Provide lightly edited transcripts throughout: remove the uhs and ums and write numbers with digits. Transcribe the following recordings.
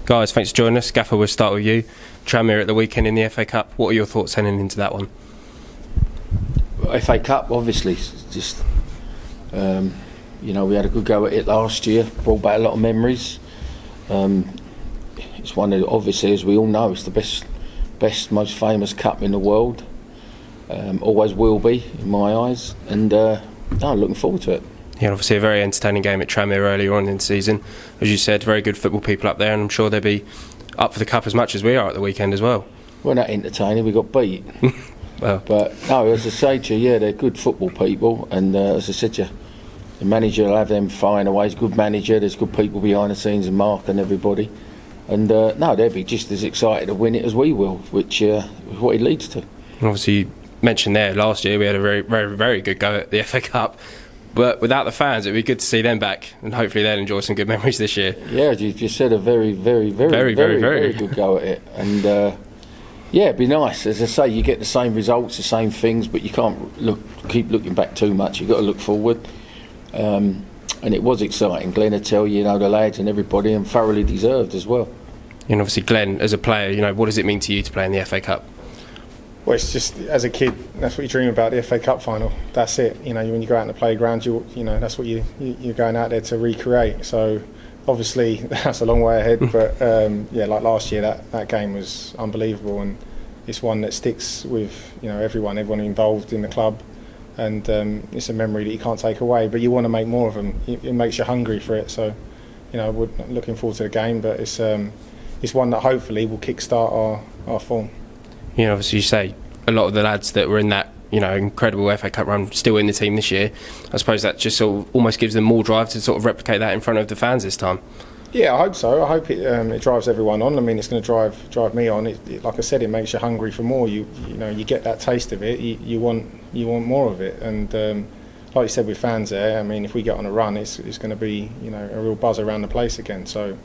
Guys, thanks for joining us. Gaffer, we'll start with you. Tranmere at the weekend in the FA Cup. What are your thoughts heading into that one? FA Cup, obviously, just we had a good go at it last year. Brought back a lot of memories. It's one of, obviously, as we all know, it's the best, most famous cup in the world. Always will be, in my eyes. And looking forward to it. Yeah, obviously a very entertaining game at Tranmere earlier on in the season. As you said, very good football people up there, and I'm sure they'll be up for the cup as much as we are at the weekend as well. We're not entertaining, we got beat. Well, but no, as I say to you, they're good football people, and as I said to you, the manager will have them firing away. He's a good manager, there's good people behind the scenes, and Mark and everybody. And they'll be just as excited to win it as we will, which is what it leads to. Obviously, you mentioned there last year we had a very, very, very good go at the FA Cup. But without the fans, it'd be good to see them back, and hopefully they'll enjoy some good memories this year. Yeah, you said a very good go at it, and it'd be nice. As I say, you get the same results, the same things, but you can't keep looking back too much. You've got to look forward, and it was exciting. Glenn will tell you, the lads and everybody, and thoroughly deserved as well. And obviously, Glenn, as a player, what does it mean to you to play in the FA Cup? Well, it's just, as a kid, that's what you dream about, the FA Cup final. That's it. When you go out on the playground, that's what you're going out there to recreate. So, obviously, that's a long way ahead. But like last year, that game was unbelievable, and it's one that sticks with everyone involved in the club, and it's a memory that you can't take away. But you want to make more of them. It makes you hungry for it. So, we're looking forward to the game, but it's one that hopefully will kickstart our form. Obviously you say a lot of the lads that were in that incredible FA Cup run still in the team this year. I suppose that just sort of almost gives them more drive to sort of replicate that in front of the fans this time. Yeah, I hope so. I hope it drives everyone on. I mean, it's going to drive me on. Like I said, it makes you hungry for more. You get that taste of it. You want more of it. And like you said with fans there, I mean, if we get on a run, it's going to be a real buzz around the place again. So,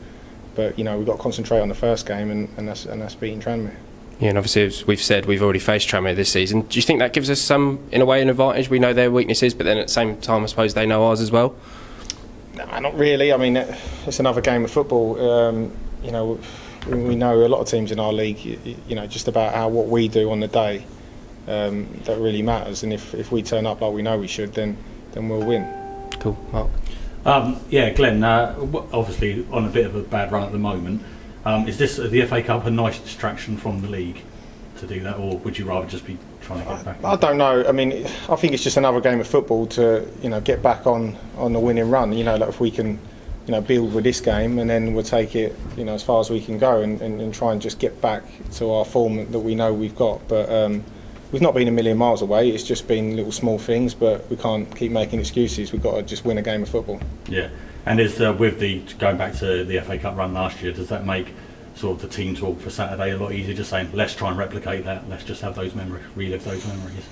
but we've got to concentrate on the first game, and that's beating Tranmere. Yeah, and obviously, as we've said, we've already faced Tranmere this season. Do you think that gives us in a way, an advantage? We know their weaknesses, but then at the same time, I suppose they know ours as well? No, not really. I mean, it's another game of football. We know a lot of teams in our league, just about what we do on the day that really matters. And if we turn up like we know we should, then we'll win. Cool. Mark? Glenn, obviously on a bit of a bad run at the moment. Is this the FA Cup a nice distraction from the league to do that, or would you rather just be trying to get back? I don't know. I mean, I think it's just another game of football to get back on the winning run. Like if we can build with this game, and then we'll take it as far as we can go, and try and just get back to our form that we know we've got. But we've not been a million miles away. It's just been little small things, but we can't keep making excuses. We've got to just win a game of football. Yeah. And is with the going back to the FA Cup run last year, does that make sort of the team talk for Saturday a lot easier? Just saying, let's try and replicate that. Let's just have those memories, relive those memories.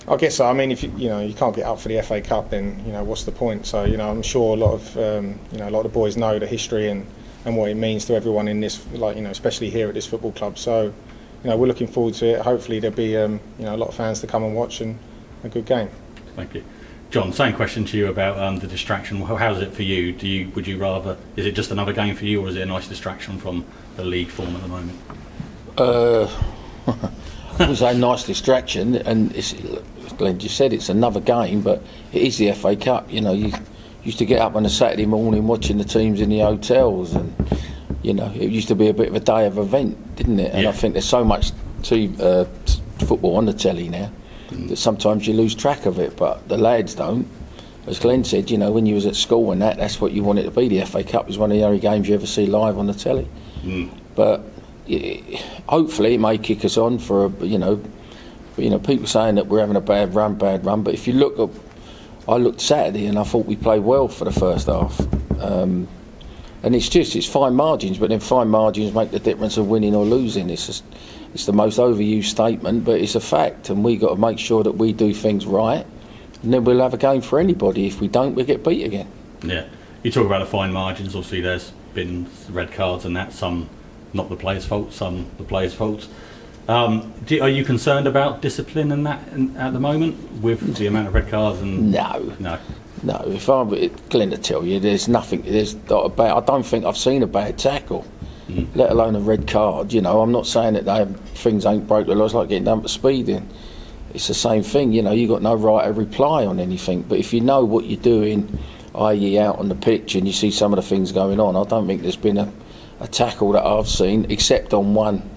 I guess so. I mean, if you can't get up for the FA Cup, then what's the point? So I'm sure a lot of the boys know the history and what it means to everyone in this, especially here at this football club. So we're looking forward to it. Hopefully there'll be a lot of fans to come and watch, and a good game. Thank you. John, same question to you about the distraction. How's it for you? Would you rather? Is it just another game for you, or is it a nice distraction from the league form at the moment? It was a nice distraction, and Glenn just said it's another game, but it is the FA Cup. You used to get up on a Saturday morning watching the teams in the hotels, and it used to be a bit of a day of event, didn't it? And I think there's so much football on the telly now that sometimes you lose track of it, but the lads don't. As Glenn said, when you was at school and that's what you wanted to be. The FA Cup is one of the only games you ever see live on the telly. But hopefully it may kick us on for people saying that we're having a bad run, but if you look I looked Saturday and I thought we played well for the first half. And it's fine margins, but then fine margins make the difference of winning or losing. It's the most overused statement, but it's a fact, and we've got to make sure that we do things right, and then we'll have a game for anybody. If we don't, we'll get beat again. Yeah. You talk about the fine margins. Obviously, there's been red cards and that, some not the players' fault, some the players' faults. Are you concerned about discipline and that at the moment with the amount of red cards? And No. If I'm Glenn to tell you, there's nothing. There's not I don't think I've seen a bad tackle. let alone a red card. You know, I'm not saying that things ain't broke the law. It's like getting done for speeding. It's the same thing. You know, you got no right to reply on anything. But if you know what you're doing, i.e. out on the pitch, and you see some of the things going on, I don't think there's been a tackle that I've seen, except on one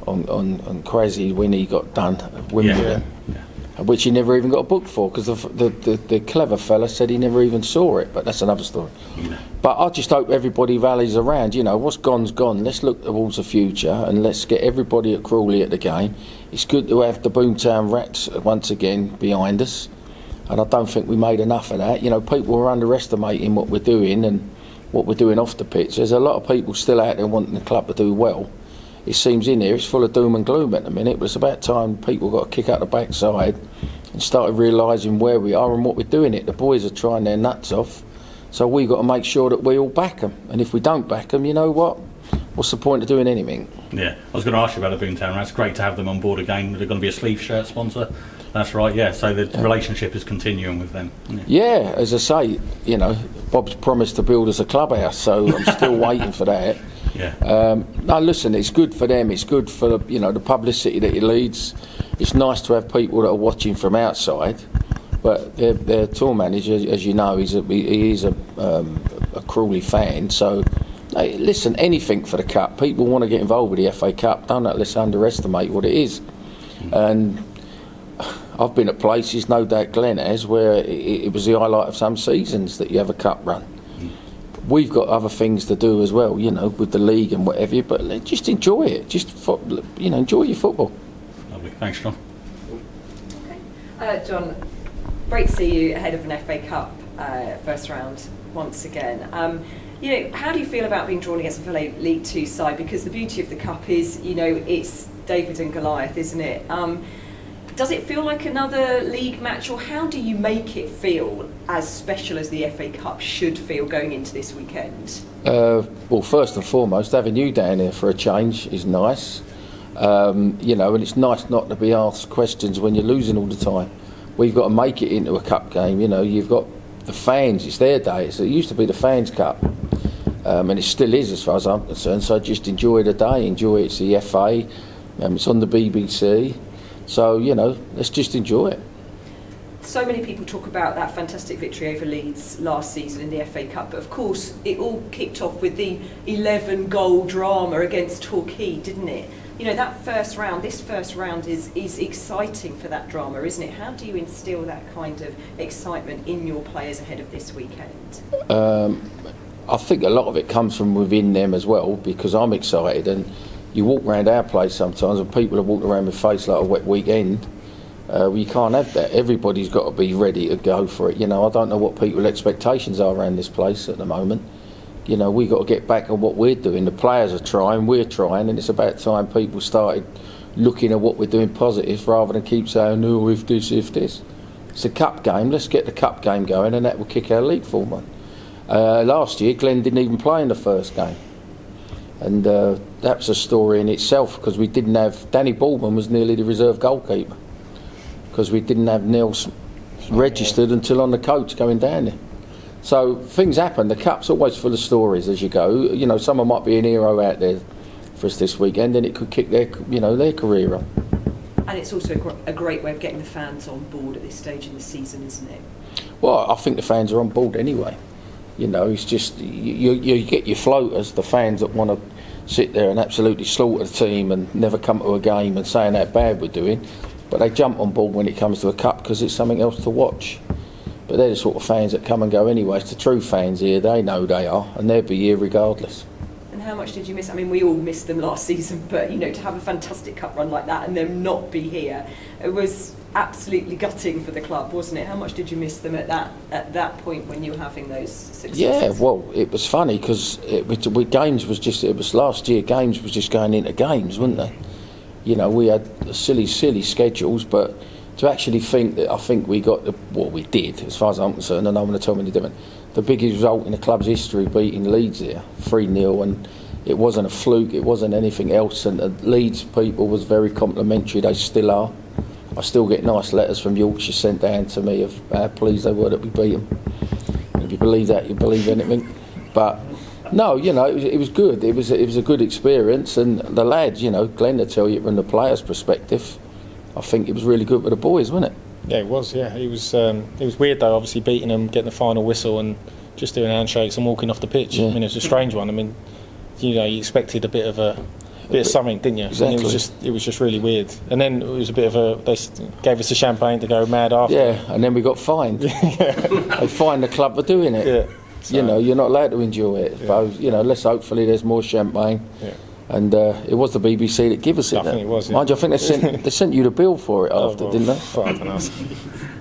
on Crazy when he got done at Wimbledon. Which he never even got booked for, because the clever fella said he never even saw it, but that's another story. But I just hope everybody rallies around. You know, what's gone's gone. Let's look towards the future and let's get everybody at Crawley at the game. It's good to have the Boomtown Rats once again behind us, and I don't think we made enough of that. You know, people are underestimating what we're doing and what we're doing off the pitch. There's a lot of people still out there wanting the club to do well. It seems in here it's full of doom and gloom at the minute, but it's about time people got a kick out the backside and started realising where we are and what we're doing it. The boys are trying their nuts off, so we've got to make sure that we all back them. And if we don't back them, you know what? What's the point of doing anything? Yeah, I was going to ask you about the Boomtown Rats. Great to have them on board again. They're going to be a sleeve shirt sponsor. That's right, yeah. So the relationship is continuing with them. Yeah, as I say, you know, Bob's promised to build us a clubhouse, so I'm still waiting for that. Yeah. No, listen, it's good for them. It's good for the publicity that it leads. It's nice to have people that are watching from outside. But their tour manager, as you know, he is a Crawley fan. So, hey, listen, anything for the cup. People want to get involved with the FA Cup. Don't let's underestimate what it is. And I've been at places, no doubt Glenn has, where it was the highlight of some seasons that you have a cup run. We've got other things to do as well, you know, with the league and whatever, but just enjoy it. Just, enjoy your football. Lovely. Thanks, John. Okay. John, great to see you ahead of an FA Cup first round once again. How do you feel about being drawn against a fellow League Two side? Because the beauty of the Cup is, it's David and Goliath, isn't it? Does it feel like another league match, or how do you make it feel as special as the FA Cup should feel going into this weekend? Well, first and foremost, having you down here for a change is nice. And it's nice not to be asked questions when you're losing all the time. We've got to make it into a cup game. You've got the fans, it's their day. It used to be the fans' cup, and it still is as far as I'm concerned. So just enjoy the day, enjoy it's the FA, it's on the BBC. So, let's just enjoy it. So many people talk about that fantastic victory over Leeds last season in the FA Cup, but of course it all kicked off with the 11-goal drama against Torquay, didn't it? This first round is exciting for that drama, isn't it? How do you instill that kind of excitement in your players ahead of this weekend? I think a lot of it comes from within them as well, because I'm excited, and you walk around our place sometimes and people are walking around with face like a wet weekend. You can't have that. Everybody's got to be ready to go for it. I don't know what people's expectations are around this place at the moment. We've got to get back on what we're doing. The players are trying, we're trying, and it's about time people started looking at what we're doing positive rather than keep saying, no, if this. It's a cup game. Let's get the cup game going, and that will kick our league form on. Last year, Glenn didn't even play in the first game. And that's a story in itself, because we didn't have... Danny Baldwin was nearly the reserve goalkeeper, because we didn't have Nils registered until on the coach going down there. So things happen. The Cup's always full of stories as you go. Someone might be an hero out there for us this weekend, and it could kick their career on. And it's also a great way of getting the fans on board at this stage in the season, isn't it? Well, I think the fans are on board anyway. It's just you get your floaters, the fans that want to sit there and absolutely slaughter the team and never come to a game and saying how bad we're doing, but they jump on board when it comes to a cup because it's something else to watch. But they're the sort of fans that come and go anyway. It's the true fans here, they know they are, and they'll be here regardless. And how much did you miss? I mean, we all missed them last season, but to have a fantastic cup run like that and them not be here, it was absolutely gutting for the club, wasn't it? How much did you miss them at that point when you were having those successes? Yeah, well, it was funny because it was last year. Games was just going into games, weren't they? We had silly schedules, but to actually think that I think we got we did, as far as I'm concerned, and I'm going to tell me any different. The biggest result in the club's history, beating Leeds here 3-0, and it wasn't a fluke, it wasn't anything else. And the Leeds people was very complimentary. They still are. I still get nice letters from Yorkshire sent down to me of how pleased they were that we beat them. If you believe that, you believe anything. But No, it was good. It was a good experience, and the lads, Glenn, to tell you from the players' perspective, I think it was really good with the boys, wasn't it? Yeah, it was. Yeah, it was weird though. Obviously beating them, getting the final whistle, and just doing handshakes and walking off the pitch. Yeah. I mean, it was a strange one. I mean, you expected a bit of something, didn't you? Exactly. And it was just really weird. And then it was a bit of they gave us the champagne to go mad after. Yeah, and then we got fined. They fined the club for doing it. Yeah. So, you're not allowed to enjoy it. Yeah. But, let's hopefully there's more champagne. Yeah. And it was the BBC that gave us it. I think it was. Yeah. Mind you, I think they sent you the bill for it after, well, didn't they? Well, I don't know.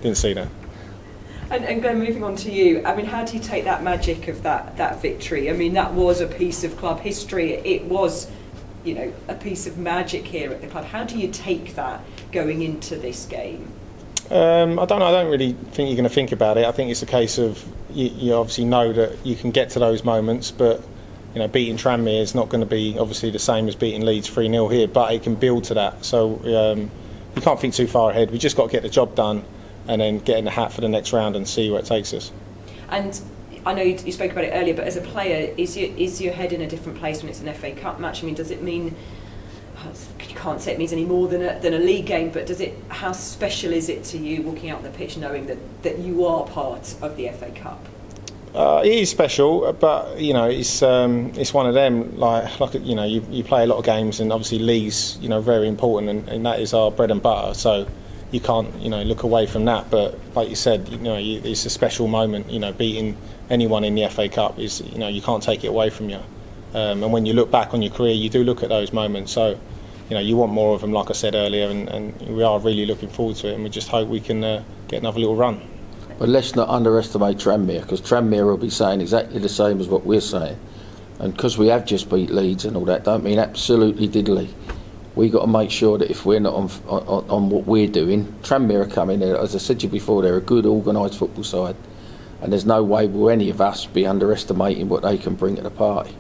Didn't see that. And Glenn, moving on to you, I mean, how do you take that magic of that victory? I mean, that was a piece of club history. It was, a piece of magic here at the club. How do you take that going into this game? I don't know. I don't really think you're going to think about it. I think it's a case of you obviously know that you can get to those moments, but beating Tranmere is not going to be obviously the same as beating Leeds 3-0 here, but it can build to that. So you can't think too far ahead. We just got to get the job done and then get in the hat for the next round and see where it takes us. And I know you spoke about it earlier, but as a player, is your head in a different place when it's an FA Cup match? I mean, does it mean, you can't say it means any more than a league game, but how special is it to you walking out on the pitch knowing that you are part of the FA Cup? It is special, but it's one of them. You play a lot of games, and obviously leagues, very important, and that is our bread and butter. So you can't, look away from that. But like you said, it's a special moment. Beating anyone in the FA Cup is, you can't take it away from you. And when you look back on your career, you do look at those moments. So, you want more of them, like I said earlier, and we are really looking forward to it. And we just hope we can get another little run. But let's not underestimate Tranmere, because Tranmere will be saying exactly the same as what we're saying. And because we have just beat Leeds and all that, don't mean absolutely diddly. We got to make sure that if we're not on what we're doing, Tranmere are coming there. As I said to you before, they're a good organised football side, and there's no way will any of us be underestimating what they can bring to the party.